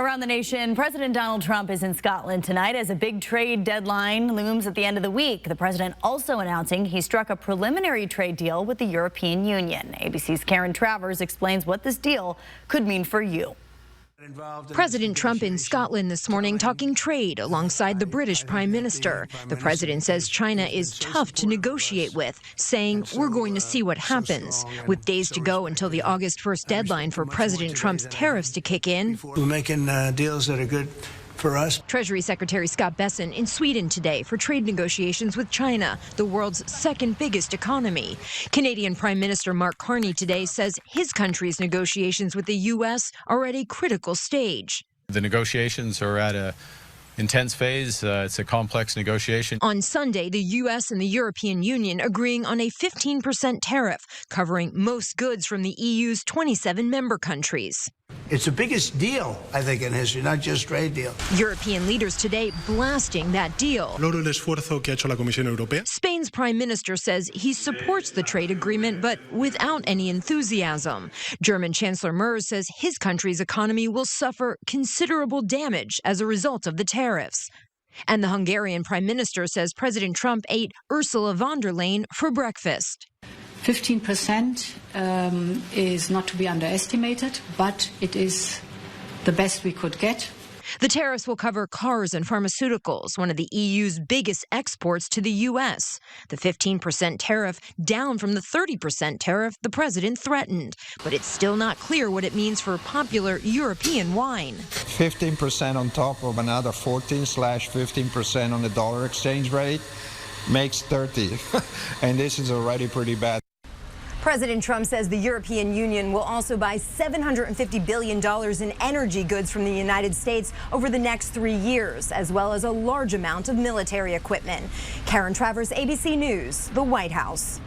Around the nation, President Donald Trump is in Scotland tonight as a big trade deadline looms at the end of the week. The president also announcing he struck a preliminary trade deal with the European Union. ABC's Karen Travers explains what this deal could mean for you. President Trump in Scotland this morning talking trade alongside the British Prime Minister. The president says China is tough to negotiate with, saying we're going to see what happens. With days to go until the August 1st deadline for President Trump's tariffs to kick in. We're making deals that are good for us. Treasury Secretary Scott Bessent in Sweden today for trade negotiations with China, the world's second biggest economy. Canadian Prime Minister Mark Carney today says his country's negotiations with the U.S. are at a critical stage. The negotiations are at a intense phase. It's a complex negotiation. On Sunday, the U.S. and the European Union agreeing on a 15% tariff, covering most goods from the EU's 27 member countries. It's the biggest deal, I think, in history, not just trade deal. European leaders today blasting that deal. Spain's prime minister says he supports the trade agreement, but without any enthusiasm. German Chancellor Merz says his country's economy will suffer considerable damage as a result of the tariffs. And the Hungarian prime minister says President Trump ate Ursula von der Leyen for breakfast. 15% is not to be underestimated, but it is the best we could get. The tariffs will cover cars and pharmaceuticals, one of the EU's biggest exports to the U.S. The 15% tariff down from the 30% tariff the president threatened. But it's still not clear what it means for popular European wine. 15% on top of another 14/15% on the dollar exchange rate makes 30. And this is already pretty bad. President Trump says the European Union will also buy $750 billion in energy goods from the United States over the next 3 years, as well as a large amount of military equipment. Karen Travers, ABC News, the White House.